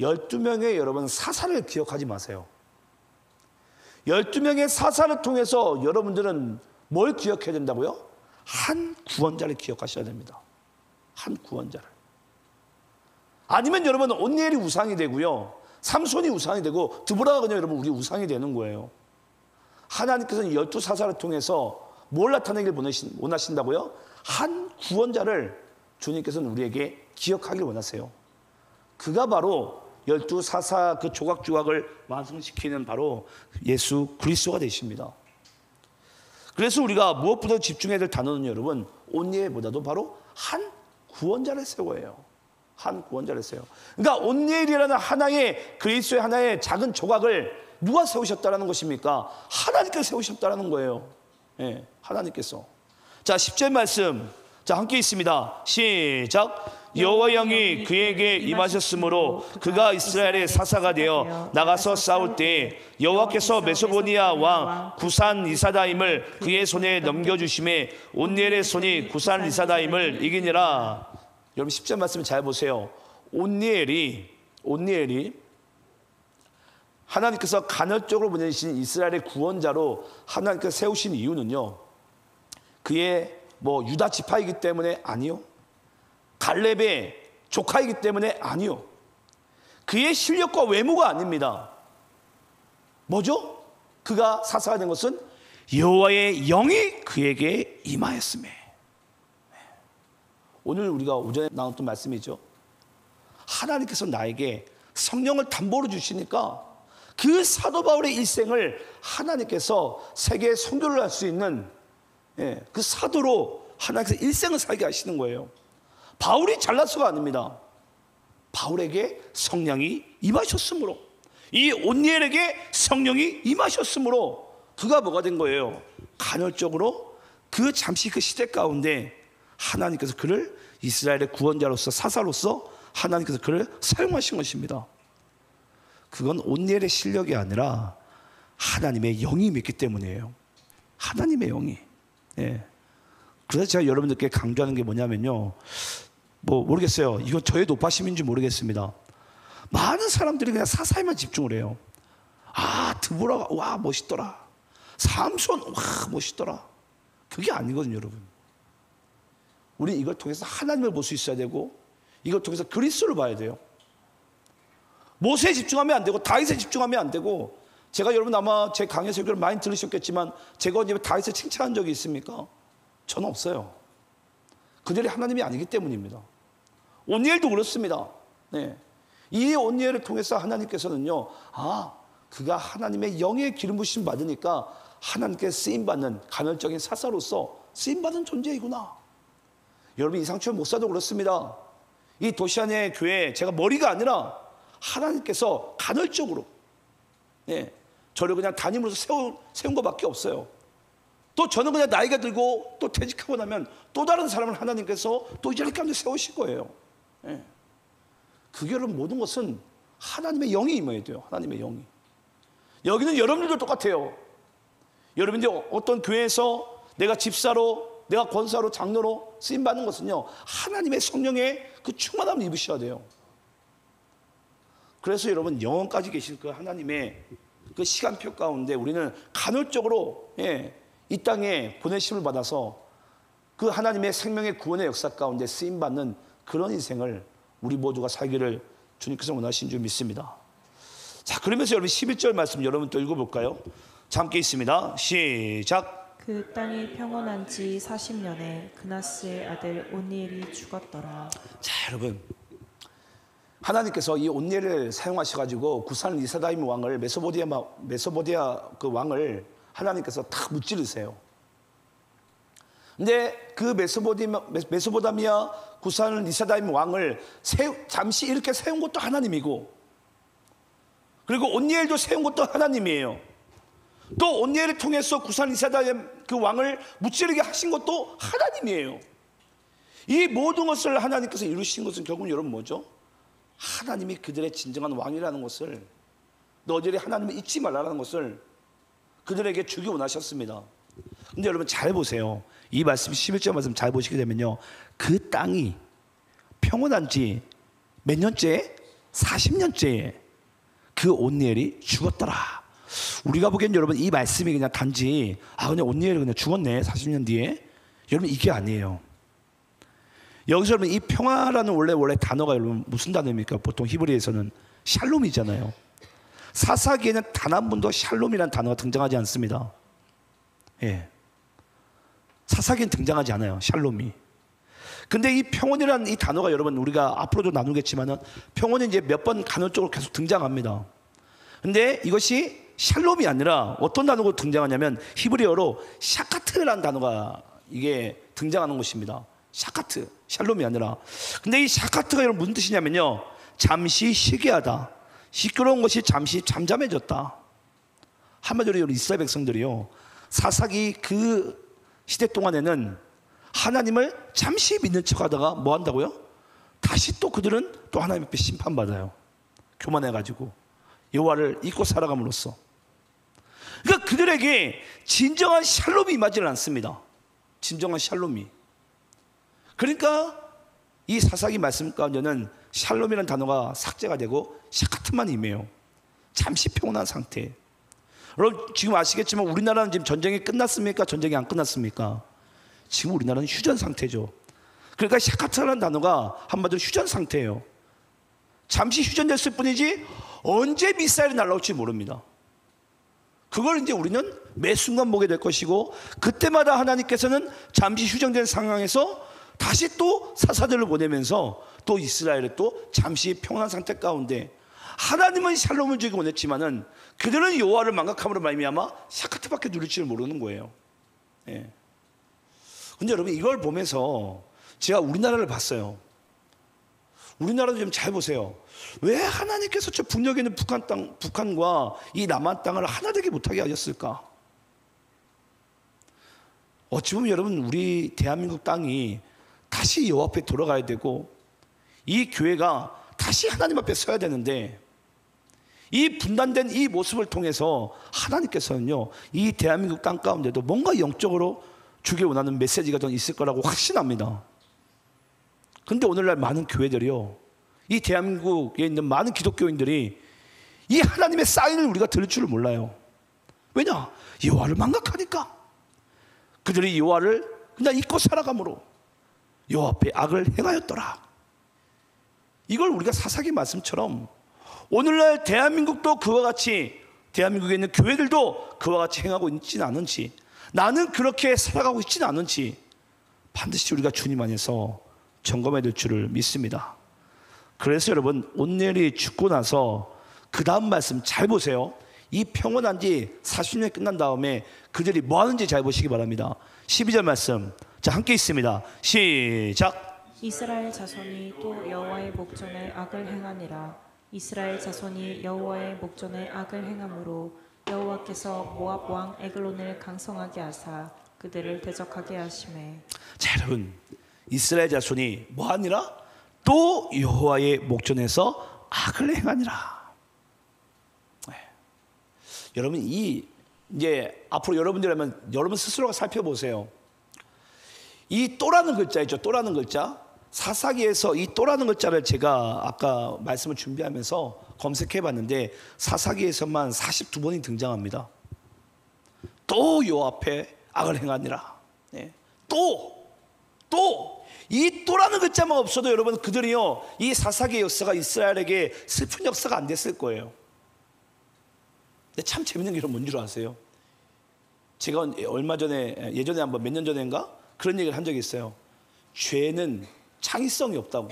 12명의 여러분 사사를 기억하지 마세요. 12명의 사사를 통해서 여러분들은 뭘 기억해야 된다고요? 한 구원자를 기억하셔야 됩니다. 한 구원자를. 아니면 여러분 온니엘이 우상이 되고요, 삼손이 우상이 되고 드보라가 그냥 여러분 우리 우상이 되는 거예요. 하나님께서는 12사사를 통해서 뭘 나타내길 원하신다고요? 한 구원자를 주님께서는 우리에게 기억하길 원하세요. 그가 바로 12사사 그 조각조각을 완성시키는 바로 예수 그리스도가 되십니다. 그래서 우리가 무엇보다 집중해야 될 단어는 여러분 온니엘보다도 바로 한 구원자를 세워요. 한 구원자를 세워. 그러니까 온니엘이라는 하나의 그리스도의 하나의 작은 조각을 누가 세우셨다라는 것입니까? 하나님께서 세우셨다라는 거예요. 예, 하나님께서. 자 10절 말씀 자 함께 있습니다. 시작. 여호와의 영이 그에게 임하셨으므로 그가 이스라엘의 사사가 되어 나가서 싸울 때에 여호와께서 메소포타미아 왕 구산 리사다임을 그의 손에 넘겨주심에 온니엘의 손이 구산 리사다임을 이기니라. 여러분 10절 말씀을 잘 보세요. 온니엘이 하나님께서 간헐적으로 보내신 이스라엘의 구원자로 하나님께서 세우신 이유는요, 그의 뭐 유다 지파이기 때문에 아니요, 갈렙의 조카이기 때문에 아니요, 그의 실력과 외모가 아닙니다. 뭐죠? 그가 사사가 된 것은 여호와의 영이 그에게 임하였음에. 오늘 우리가 오전에 나눴던 말씀이죠. 하나님께서 나에게 성령을 담보로 주시니까 그 사도 바울의 일생을 하나님께서 세계에 선교를 할 수 있는 그 사도로 하나님께서 일생을 살게 하시는 거예요. 바울이 잘나서가 아닙니다. 바울에게 성령이 임하셨으므로, 이 온니엘에게 성령이 임하셨으므로 그가 뭐가 된 거예요? 간헐적으로 그 잠시 그 시대 가운데 하나님께서 그를 이스라엘의 구원자로서 사사로서 하나님께서 그를 사용하신 것입니다. 그건 온니엘의 실력이 아니라 하나님의 영이 있기 때문이에요. 하나님의 영이. 예. 그래서 제가 여러분들께 강조하는 게 뭐냐면요, 뭐 모르겠어요. 이건 저의 높아심인지 모르겠습니다. 많은 사람들이 그냥 사사에만 집중을 해요. 아, 드보라가 와 멋있더라. 삼손 와 멋있더라. 그게 아니거든요, 여러분. 우리 이걸 통해서 하나님을 볼 수 있어야 되고, 이걸 통해서 그리스도를 봐야 돼요. 모세에 집중하면 안 되고 다윗에 집중하면 안 되고, 제가 여러분 아마 제 강의 설교를 많이 들으셨겠지만 제가 언제 다윗을 칭찬한 적이 있습니까? 저는 없어요. 그들이 하나님이 아니기 때문입니다. 온니엘도 그렇습니다. 네. 이 온니엘을 통해서 하나님께서는요, 아, 그가 하나님의 영의 기름 부심 받으니까 하나님께 쓰임받는 간헐적인 사사로서 쓰임받은 존재이구나. 여러분 이상철 목사도 그렇습니다. 이 도시안의 교회 제가 머리가 아니라 하나님께서 간헐적으로 저를 그냥 담임으로서 세운 것밖에 없어요. 또 저는 그냥 나이가 들고 또 퇴직하고 나면 또 다른 사람을 하나님께서 또 이 자리 가운데 세우실 거예요. 그게 여러분 모든 것은 하나님의 영이 임해야 돼요. 하나님의 영이. 여기는 여러분들도 똑같아요. 여러분들이 어떤 교회에서 내가 집사로, 내가 권사로, 장로로 쓰임받는 것은요, 하나님의 성령의 그 충만함을 입으셔야 돼요. 그래서 여러분 영원까지 계실 그 하나님의 그 시간표 가운데 우리는 간헐적으로 이 땅에 보내심을 받아서 그 하나님의 생명의 구원의 역사 가운데 쓰임받는 그런 인생을 우리 모두가 살기를 주님께서 원하신 줄 믿습니다. 자, 그러면서 여러분 11절 말씀 여러분 또 읽어볼까요? 자, 함께 있습니다. 시작. 그 땅이 평온한 지 40년에 그나스의 아들 온니엘이 죽었더라. 자, 여러분, 하나님께서 이 온니엘을 사용하셔가지고 구산 리사다임 왕을 메소포디아 그 왕을 하나님께서 다 무찌르세요. 근데 그 메소포타미아 구산 리사다임 왕을 잠시 이렇게 세운 것도 하나님이고, 그리고 온니엘도 세운 것도 하나님이에요. 또 온니엘을 통해서 구산 리사다임 그 왕을 무찌르게 하신 것도 하나님이에요. 이 모든 것을 하나님께서 이루신 것은 결국 여러분 뭐죠? 하나님이 그들의 진정한 왕이라는 것을, 너희들이 하나님을 잊지 말라는 것을 그들에게 주기 원하셨습니다. 근데 여러분 잘 보세요. 이 말씀 11절 말씀 잘 보시게 되면요, 그 땅이 평온한 지 몇 년째? 40년째에 그 온니엘이 죽었더라. 우리가 보기엔 여러분 이 말씀이 그냥 단지 그냥 온니엘이 그냥 죽었네 40년 뒤에, 여러분 이게 아니에요. 여기서 여러분 이 평화라는 원래 단어가 여러분 무슨 단어입니까? 보통 히브리에서는 샬롬이잖아요. 사사기에는 단 한 번도 샬롬이라는 단어가 등장하지 않습니다. 예. 사사기는 등장하지 않아요, 샬롬이. 근데 이 평온이라는 이 단어가 여러분 우리가 앞으로도 나누겠지만은 평온이 이제 몇 번 간헐적으로 계속 등장합니다. 근데 이것이 샬롬이 아니라 어떤 단어가 등장하냐면 히브리어로 샤카트라는 단어가 이게 등장하는 것입니다. 샤카트, 샬롬이 아니라. 근데 이 샤카트가 여러분 무슨 뜻이냐면요, 잠시 쉬게 하다, 시끄러운 것이 잠시 잠잠해졌다. 한마디로 이스라엘 백성들이요, 사사기 그 시대 동안에는 하나님을 잠시 믿는 척하다가 뭐 한다고요? 다시 또 그들은 또 하나님 앞에 심판받아요. 교만해가지고 여호와를 잊고 살아감으로써. 그러니까 그들에게 진정한 샬롬이 임하지는 않습니다. 진정한 샬롬이. 그러니까 이 사사기 말씀 가운데는 샬롬이라는 단어가 삭제가 되고 샤카트만 임해요. 잠시 평온한 상태. 여러분 지금 아시겠지만 우리나라는 지금 전쟁이 끝났습니까? 전쟁이 안 끝났습니까? 지금 우리나라는 휴전 상태죠. 그러니까 샤카트라는 단어가 한마디로 휴전 상태예요. 잠시 휴전됐을 뿐이지 언제 미사일이 날아올지 모릅니다. 그걸 이제 우리는 매 순간 보게 될 것이고, 그때마다 하나님께서는 잠시 휴전된 상황에서 다시 또 사사들을 보내면서 또 이스라엘을 또 잠시 평온한 상태 가운데, 하나님은 샬롬을 주기 원했지만은 그들은 여호와를 망각함으로 말미암아 샤카트밖에 누릴 줄 모르는 거예요. 예. 근데 여러분 이걸 보면서 제가 우리나라를 봤어요. 우리나라도 좀 잘 보세요. 왜 하나님께서 저 북녘에 있는 북한과 이 남한 땅을 하나 되게 못하게 하셨을까? 어찌 보면 여러분 우리 대한민국 땅이 다시 여호와 앞에 돌아가야 되고, 이 교회가 다시 하나님 앞에 서야 되는데, 이 분단된 이 모습을 통해서 하나님께서는요, 이 대한민국 땅 가운데도 뭔가 영적으로 주기 원하는 메시지가 좀 있을 거라고 확신합니다. 근데 오늘날 많은 교회들이요, 이 대한민국에 있는 많은 기독교인들이 이 하나님의 사인을 우리가 들을 줄을 몰라요. 왜냐? 여호와를 망각하니까. 그들이 여호와를 그냥 잊고 살아감으로 여호와 앞에 악을 행하였더라. 이걸 우리가 사사기 말씀처럼 오늘날 대한민국도 그와 같이, 대한민국에 있는 교회들도 그와 같이 행하고 있지는 않은지, 나는 그렇게 살아가고 있지는 않은지 반드시 우리가 주님 안에서 점검해야 될 줄을 믿습니다. 그래서 여러분 온니엘이 죽고 나서 그 다음 말씀 잘 보세요. 이 평온한 지 40년이 끝난 다음에 그들이 뭐 하는지 잘 보시기 바랍니다. 12절 말씀, 자 함께 있습니다. 시작. 이스라엘 자손이 또 여호와의 목전에 악을 행하니라. 이스라엘 자손이 여호와의 목전에 악을 행함으로 여호와께서 모압 왕 에글론을 강성하게 하사 그들을 대적하게 하시매. 자 여러분, 이스라엘 자손이 뭐 하니라? 또 여호와의 목전에서 악을 행하니라. 네. 여러분 이제 앞으로 여러분들이라면 여러분 스스로가 살펴보세요. 이 또라는 글자 있죠. 또라는 글자. 사사기에서 이 또라는 글자를 제가 아까 말씀을 준비하면서 검색해 봤는데 사사기에서만 42번이 등장합니다. 또 여호와 앞에 악을 행하니라. 네. 또 이 또라는 글자만 없어도 여러분 그들이요 이 사사기의 역사가 이스라엘에게 슬픈 역사가 안 됐을 거예요. 근데 참 재밌는 게 뭔 줄 아세요? 제가 얼마 전에 예전에 한번 몇 년 전인가 그런 얘기를 한 적이 있어요. 죄는 창의성이 없다고.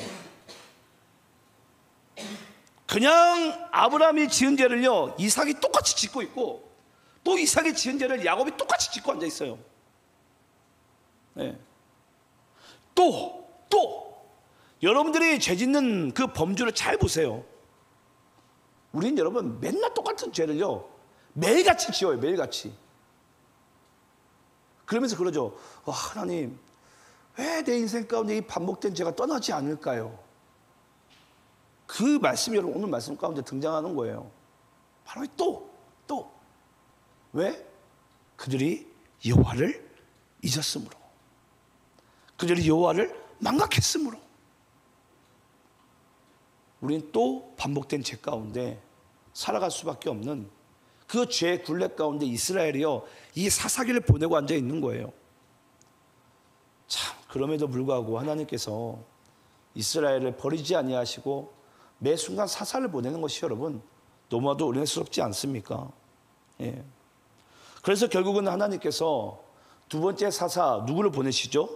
그냥 아브라함이 지은 죄를요 이삭이 똑같이 짓고 있고 또 이삭이 지은 죄를 야곱이 똑같이 짓고 앉아 있어요. 네. 또 여러분들이 죄 짓는 그 범주를 잘 보세요. 우린 여러분 맨날 똑같은 죄를요 매일같이 지어요. 매일같이. 그러면서 그러죠. 하나님 왜 내 인생 가운데 이 반복된 죄가 떠나지 않을까요? 그 말씀이 여러분 오늘 말씀 가운데 등장하는 거예요. 바로 또 왜? 그들이 여호와를 잊었으므로, 그들이 여호와를 망각했으므로. 우린 또 반복된 죄 가운데 살아갈 수밖에 없는 그 죄의 굴레 가운데 이스라엘이요 이 사사기를 보내고 앉아 있는 거예요. 참 그럼에도 불구하고 하나님께서 이스라엘을 버리지 아니하시고 매 순간 사사를 보내는 것이 여러분 너무나도 은혜스럽지 않습니까? 예. 그래서 결국은 하나님께서 두 번째 사사 누구를 보내시죠?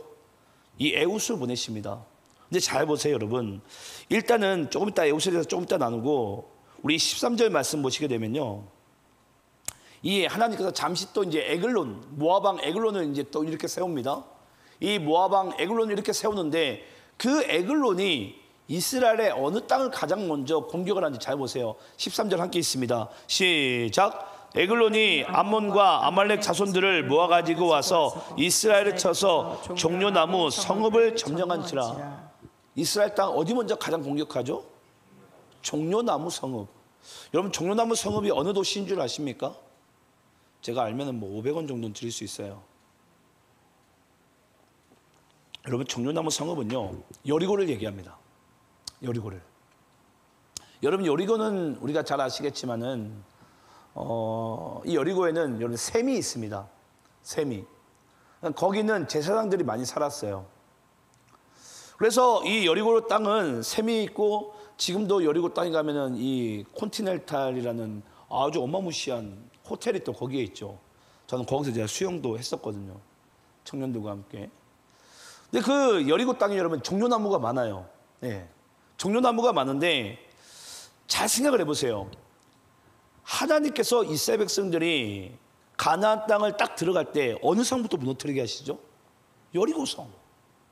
이 에훗을 보내십니다. 근데 잘 보세요 여러분. 일단은 조금 이따 에훗에 대해서 조금 이따 나누고 우리 13절 말씀 보시게 되면요, 이 하나님께서 잠시 또 이제 에글론, 모압왕 에글론을 이제 또 이렇게 세웁니다. 이 모압왕 에글론을 이렇게 세우는데 그 에글론이 이스라엘의 어느 땅을 가장 먼저 공격을 하는지 잘 보세요. 13절 함께 있습니다. 시작. 에글론이 암몬과 아말렉 자손들을 모아가지고 와서 이스라엘을 쳐서 종려나무 성읍을 점령한지라. 이스라엘 땅 어디 먼저 가장 공격하죠? 종려나무 성읍. 여러분 종려나무 성읍이 어느 도시인 줄 아십니까? 제가 알면은 뭐 500원 정도는 드릴 수 있어요. 여러분 종려나무 성읍은요 여리고를 얘기합니다. 여리고를. 여러분 여리고는 우리가 잘 아시겠지만은 이 여리고에는 여러분 셈이 있습니다. 셈이. 거기는 제사장들이 많이 살았어요. 그래서 이 여리고 땅은 셈이 있고 지금도 여리고 땅에 가면은 이 콘티넨탈이라는 아주 어마무시한 호텔이 또 거기에 있죠. 저는 거기서 제가 수영도 했었거든요. 청년들과 함께. 근데 그 여리고 땅에 여러분 종려나무가 많아요. 네. 종려나무가 많은데 잘 생각을 해보세요. 하나님께서 이스라엘 백성들이 가나안 땅을 딱 들어갈 때 어느 성부터 무너뜨리게 하시죠? 여리고성.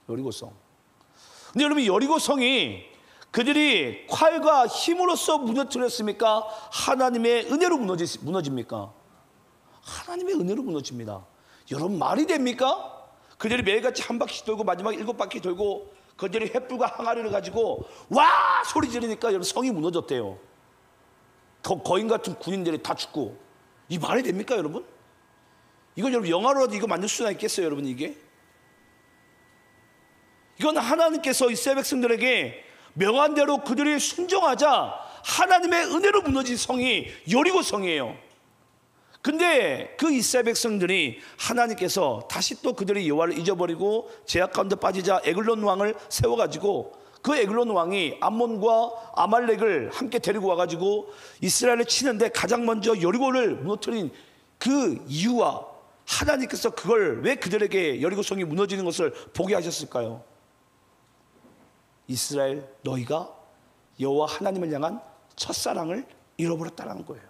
여리고성. 근데 여러분 여리고성이 그들이 칼과 힘으로써 무너뜨렸습니까? 하나님의 은혜로 무너집니까? 하나님의 은혜로 무너집니다. 여러분 말이 됩니까? 그들이 매일같이 한 바퀴 돌고 마지막 7바퀴 돌고 그들이 횃불과 항아리를 가지고 와 소리 지르니까 여러분 성이 무너졌대요. 더 거인 같은 군인들이 다 죽고. 이 말이 됩니까 여러분? 이건 여러분 영화로라도 이거 만들 수나 있겠어요 여러분? 이게 이건 하나님께서 이스라엘 백성들에게 명한 대로 그들이 순종하자 하나님의 은혜로 무너진 성이 여리고 성이에요. 근데 그 이스라엘 백성들이 하나님께서 다시 또 그들이 여호와를 잊어버리고 죄악 가운데 빠지자 에글론 왕을 세워가지고 그 에글론 왕이 암몬과 아말렉을 함께 데리고 와가지고 이스라엘을 치는데 가장 먼저 여리고를 무너뜨린 그 이유와 하나님께서 그걸 왜 그들에게 여리고성이 무너지는 것을 보게 하셨을까요? 이스라엘 너희가 여호와 하나님을 향한 첫사랑을 잃어버렸다는 거예요.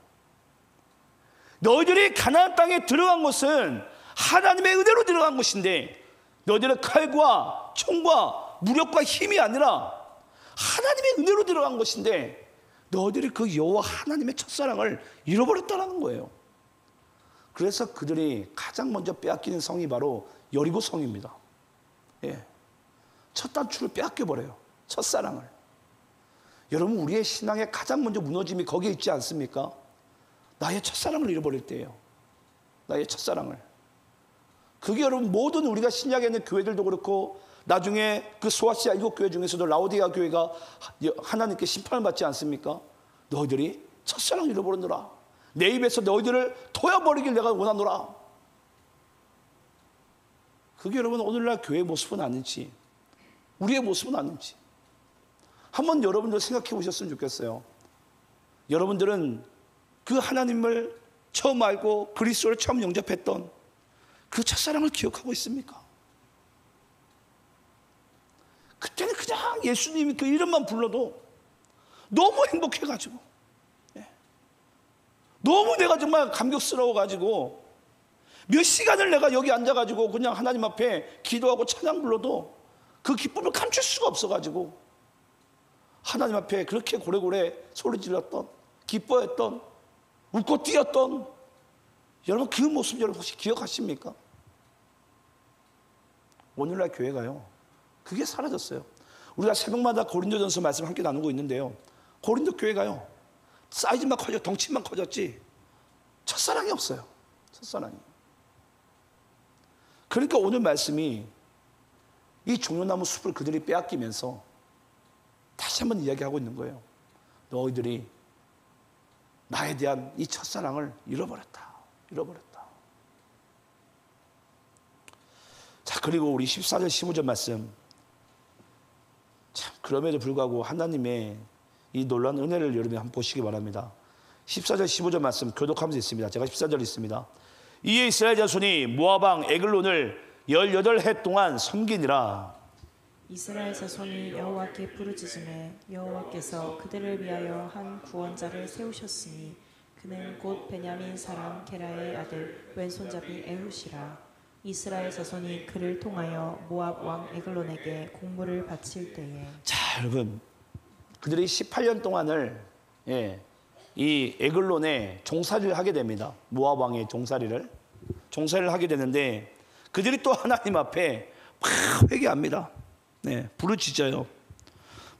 너희들이 가나안 땅에 들어간 것은 하나님의 은혜로 들어간 것인데 너희들은 칼과 총과 무력과 힘이 아니라 하나님의 은혜로 들어간 것인데 너희들이 그 여호와 하나님의 첫사랑을 잃어버렸다는 거예요. 그래서 그들이 가장 먼저 빼앗기는 성이 바로 여리고 성입니다. 예. 첫 단추를 빼앗겨버려요. 첫사랑을. 여러분 우리의 신앙의 가장 먼저 무너짐이 거기에 있지 않습니까? 나의 첫사랑을 잃어버릴 때예요. 나의 첫사랑을. 그게 여러분 모든 우리가 신약에 있는 교회들도 그렇고 나중에 그 소아시아 7교회 중에서도 라오디게아 교회가 하나님께 심판을 받지 않습니까? 너희들이 첫사랑을 잃어버렸노라. 내 입에서 너희들을 토해버리길 내가 원하노라. 그게 여러분 오늘날 교회의 모습은 아닌지, 우리의 모습은 아닌지 한번 여러분들 생각해 보셨으면 좋겠어요. 여러분들은 그 하나님을 처음 알고 그리스도를 처음 영접했던 그 첫사랑을 기억하고 있습니까? 그때는 그냥 예수님이 그 이름만 불러도 너무 행복해가지고, 너무 내가 정말 감격스러워가지고 몇 시간을 내가 여기 앉아가지고 그냥 하나님 앞에 기도하고 찬양 불러도 그 기쁨을 감출 수가 없어가지고 하나님 앞에 그렇게 고래고래 소리 질렀던, 기뻐했던, 웃고 뛰었던 여러분, 그 모습 여러분 혹시 기억하십니까? 오늘날 교회가요, 그게 사라졌어요. 우리가 새벽마다 고린도전서 말씀 함께 나누고 있는데요, 고린도 교회가요 사이즈만 커져, 덩치만 커졌지 첫사랑이 없어요. 첫사랑이. 그러니까 오늘 말씀이 이 종려나무 숲을 그들이 빼앗기면서 다시 한번 이야기하고 있는 거예요. 너희들이 나에 대한 이 첫사랑을 잃어버렸다. 자, 그리고 우리 14절 15절 말씀, 참 그럼에도 불구하고 하나님의 이 놀라운 은혜를 여러분이 한번 보시기 바랍니다. 14절 15절 말씀 교독하면서 있습니다. 제가 14절 있습니다. 이에 이스라엘 자손이 모압 왕 에글론을 18해 동안 섬기니라. 이스라엘 자손이 여호와께 부르짖음에 여호와께서 그들을 위하여 한 구원자를 세우셨으니 그는 곧 베냐민 사람 게라의 아들 왼손잡이 에훗이라. 이스라엘 자손이 그를 통하여 모압 왕 에글론에게 공물을 바칠 때에, 자 여러분, 그들이 18년 동안을 이 에글론에 종살이를 하게 됩니다. 모압 왕의 종살이를 하게 되는데 그들이 또 하나님 앞에 막 회개합니다. 부르짖어요.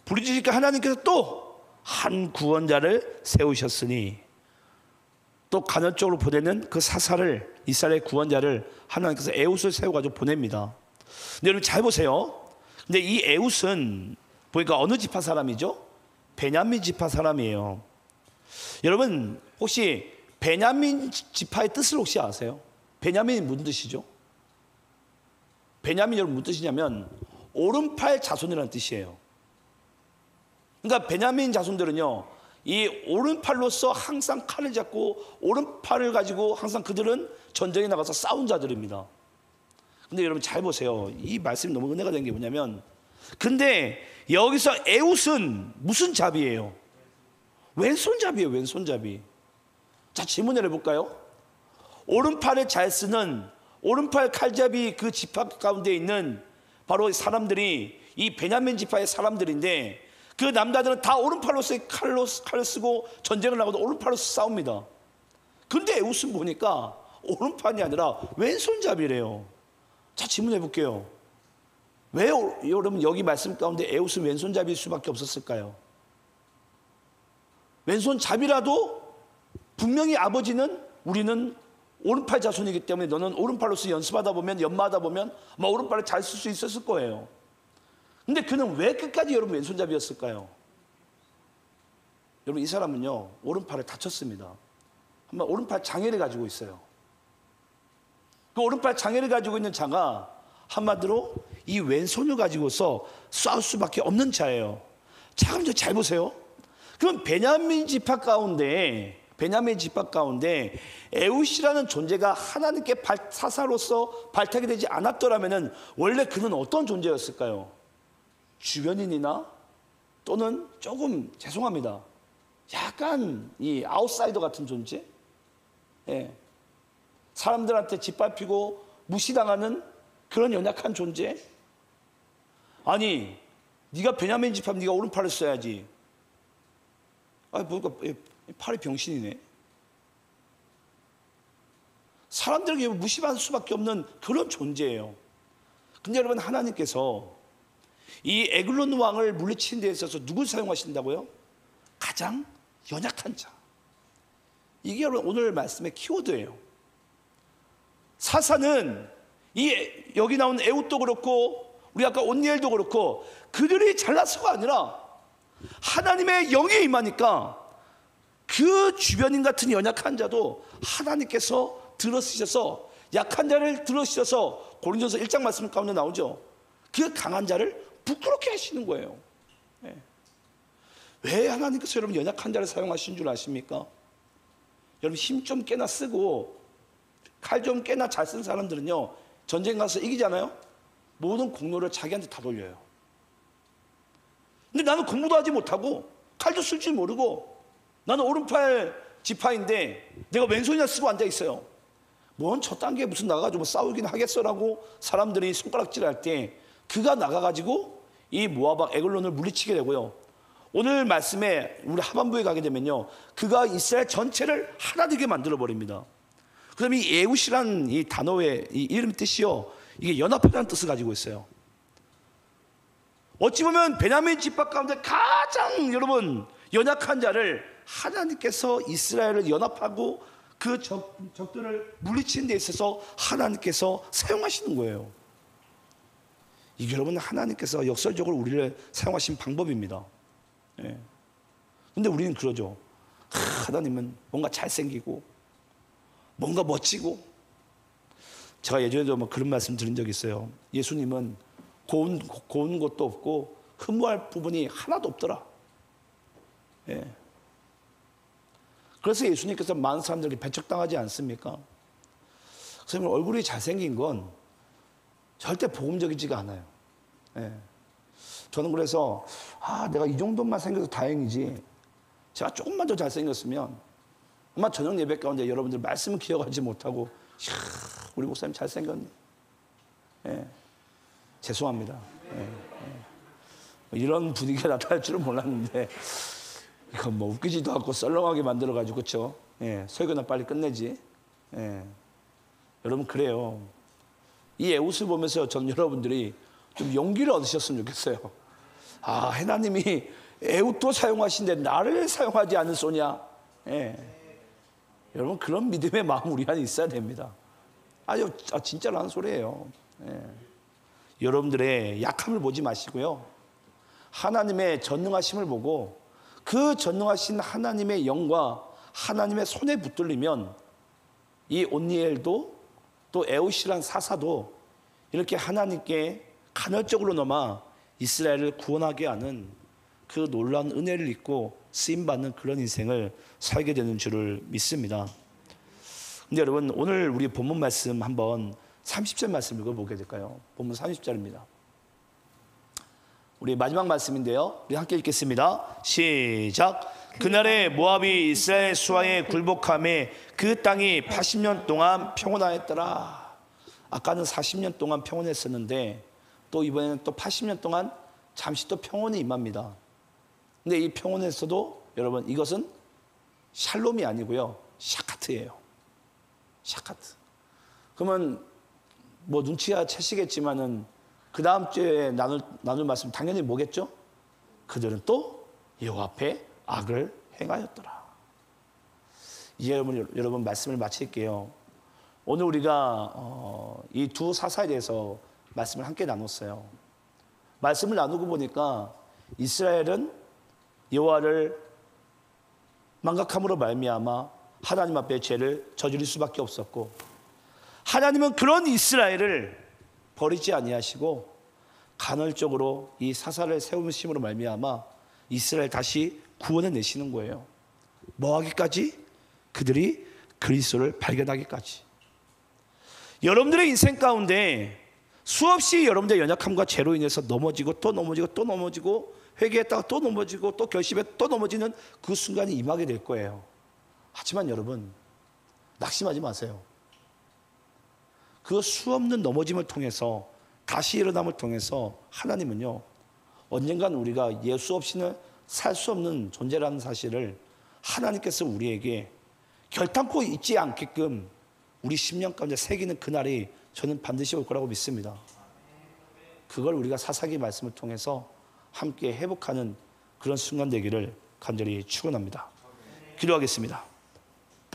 부르짖으니까 하나님께서 또 한 구원자를 세우셨으니, 또 가나안 쪽으로 보내는 그 사사를, 이스라엘 구원자를 하나님께서 에훗을 세워가지고 보냅니다. 근데 여러분 잘 보세요. 근데 이 에훗은 보니까 어느 지파 사람이죠? 베냐민 지파 사람이에요. 여러분 혹시 베냐민 지파의 뜻을 혹시 아세요? 베냐민이 무슨 뜻이죠? 베냐민이 여러분 무슨 뜻이냐면 오른팔 자손이라는 뜻이에요. 그러니까 베냐민 자손들은요, 이 오른팔로서 항상 칼을 잡고 오른팔을 가지고 항상 그들은 전쟁에 나가서 싸운 자들입니다. 근데 여러분 잘 보세요. 이 말씀이 너무 은혜가 된 게 뭐냐면, 근데 여기서 에훗은 무슨 잡이에요? 왼손잡이에요. 왼손잡이. 자, 질문을 해볼까요? 오른팔을 잘 쓰는 오른팔 칼잡이 그 지파 가운데 있는 바로 사람들이 이 베냐민 지파의 사람들인데, 그 남자들은 다 오른팔로서 칼을 쓰고 전쟁을 나가도 오른팔로서 싸웁니다. 근데 에훗은 보니까 오른팔이 아니라 왼손잡이래요. 자, 질문해 볼게요. 왜 여러분 여기 말씀 가운데 에훗은 왼손잡이일 수밖에 없었을까요? 왼손잡이라도 분명히 아버지는 우리는 오른팔 자손이기 때문에 너는 오른팔로서 연습하다 보면, 연마하다 보면 아마 오른팔을 잘 쓸 수 있었을 거예요. 근데 그는 왜 끝까지 여러분 왼손잡이였을까요? 여러분 이 사람은요 오른팔을 다쳤습니다. 한번 오른팔 장애를 가지고 있어요. 그 오른팔 장애를 가지고 있는 자가 한마디로 이 왼손을 가지고서 싸울 수밖에 없는 자예요. 자, 그럼 잘 보세요. 그럼 베냐민 지파 가운데 에훗이라는 존재가 하나님께 사사로서 발탁이 되지 않았더라면 원래 그는 어떤 존재였을까요? 주변인이나 또는 조금 죄송합니다, 약간 이 아웃사이더 같은 존재? 사람들한테 짓밟히고 무시당하는 그런 연약한 존재? 아니, 네가 베냐민 지파면 네가 오른팔을 써야지. 보니까 팔이 병신이네. 사람들에게 무시받을 수밖에 없는 그런 존재예요. 근데 여러분, 하나님께서 이 에글론 왕을 물리치는 데 있어서 누굴 사용하신다고요? 가장 연약한 자. 이게 여러분 오늘 말씀의 키워드예요. 사사는 여기 나온 에훗도 그렇고 우리 아까 온니엘도 그렇고 그들이 잘나서가 아니라 하나님의 영이 임하니까 그 주변인 같은 연약한 자도 하나님께서 들어쓰셔서, 약한 자를 들어쓰셔서 고린도전서 1장 말씀 가운데 나오죠. 그 강한 자를 부끄럽게 하시는 거예요. 예. 왜 하나님께서 여러분 연약한 자를 사용하신 줄 아십니까? 여러분 힘 좀 꽤나 쓰고 칼 좀 꽤나 잘 쓴 사람들은요, 전쟁 가서 이기잖아요. 모든 공로를 자기한테 다 돌려요. 근데 나는 공부도 하지 못하고 칼도 쓸 줄 모르고 나는 오른팔 지파인데 내가 왼손이나 쓰고 앉아 있어요. 뭔 저 단계에 무슨 나가가지고 싸우긴 하겠어라고 사람들이 손가락질할 때 그가 나가가지고 이 모압 에글론을 물리치게 되고요. 오늘 말씀에 우리 하반부에 가게 되면요, 그가 이스라엘 전체를 하나 되게 만들어 버립니다. 그럼 이 에웃이라는 이 단어의 이 이름 뜻이요, 이게 연합하다는 뜻을 가지고 있어요. 어찌 보면 베냐민 지파 가운데 가장 여러분 연약한 자를 하나님께서 이스라엘을 연합하고 그 적들을 물리치는 데 있어서 하나님께서 사용하시는 거예요. 이게 여러분 하나님께서 역설적으로 우리를 사용하신 방법입니다. 예. 근데 우리는 그러죠. 하나님은 뭔가 잘생기고 뭔가 멋지고, 제가 예전에도 뭐 그런 말씀 드린 적이 있어요. 예수님은 고운 것도 없고 흠모할 부분이 하나도 없더라. 예. 그래서 예수님께서 많은 사람들에게 배척당하지 않습니까? 선생님, 얼굴이 잘생긴 건 절대 복음적이지가 않아요. 예. 저는 그래서 내가 이 정도만 생겨서 다행이지, 제가 조금만 더 잘생겼으면 아마 저녁 예배 가운데 여러분들 말씀을 기억하지 못하고 우리 목사님 잘생겼네. 예. 죄송합니다. 예. 예. 이런 분위기가 나타날 줄은 몰랐는데 이건 뭐 웃기지도 않고 썰렁하게 만들어가지고, 그렇죠? 예. 설교나 빨리 끝내지. 예. 여러분 그래요. 이 에웃을 보면서 전 여러분들이 좀 용기를 얻으셨으면 좋겠어요. 하나님이 에웃도 사용하신데 나를 사용하지 않은 소냐. 예. 여러분 그런 믿음의 마음 우리 안에 있어야 됩니다. 진짜로 하는 소리예요. 예. 여러분들의 약함을 보지 마시고요, 하나님의 전능하심을 보고 그 전능하신 하나님의 영과 하나님의 손에 붙들리면 이 온니엘도 또 에웃이란 사사도 이렇게 하나님께 간헐적으로나마 이스라엘을 구원하게 하는 그 놀라운 은혜를 입고 쓰임받는 그런 인생을 살게 되는 줄을 믿습니다. 근데 여러분 오늘 우리 본문 말씀 한번 30절 말씀 읽어보게 될까요? 본문 30절입니다. 우리 마지막 말씀인데요, 우리 함께 읽겠습니다. 시작. 그날에 모압이 이스라엘 수하에 굴복함에 그 땅이 80년 동안 평온하였더라. 아까는 40년 동안 평온했었는데 또 이번에는 또 80년 동안 잠시 또 평온이 임합니다. 근데 이 평온에서도 여러분 이것은 샬롬이 아니고요, 샤카트예요. 샤카트. 그러면 뭐 눈치가 채시겠지만은 그 다음 주에 나눌 말씀 당연히 뭐겠죠? 그들은 또 여호와 앞에 악을 행하였더라. 이제 여러분 말씀을 마칠게요. 오늘 우리가 이 두 사사에 대해서 말씀을 함께 나눴어요. 말씀을 나누고 보니까 이스라엘은 여호와를 망각함으로 말미암아 하나님 앞에 죄를 저지를 수밖에 없었고, 하나님은 그런 이스라엘을 버리지 아니하시고 간헐적으로 이 사사를 세우심으로 말미암아 이스라엘 다시 구원해 내시는 거예요. 뭐 하기까지? 그들이 그리스도를 발견하기까지. 여러분들의 인생 가운데 수없이 여러분들의 연약함과 죄로 인해서 넘어지고 또 넘어지고 또 넘어지고, 회개했다가 또 넘어지고 또 결심했다가 또 넘어지는 그 순간이 임하게 될 거예요. 하지만 여러분 낙심하지 마세요. 그 수없는 넘어짐을 통해서 다시 일어남을 통해서 하나님은요, 언젠간 우리가 예수 없이는 살 수 없는 존재라는 사실을 하나님께서 우리에게 결단코 잊지 않게끔 우리 심령 가운데 새기는 그날이 저는 반드시 올 거라고 믿습니다. 그걸 우리가 사사기 말씀을 통해서 함께 회복하는 그런 순간 되기를 간절히 축원합니다. 기도하겠습니다.